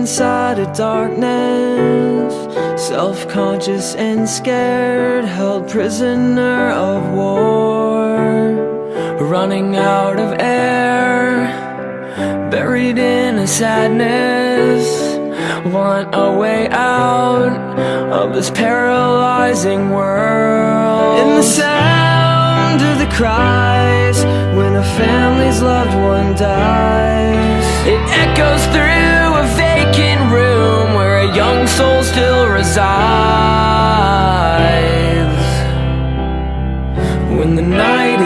inside a darkness, self-conscious and scared, held prisoner of war, running out of air, buried in a sadness, want a way out of this paralyzing world. In the sound of the cries when a family's loved one dies, it echoes through a vacant room where a young soul still resides. When the night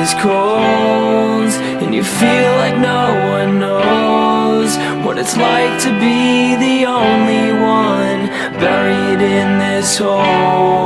is cold and you feel like no one knows what it's like to be the only one buried in this hole.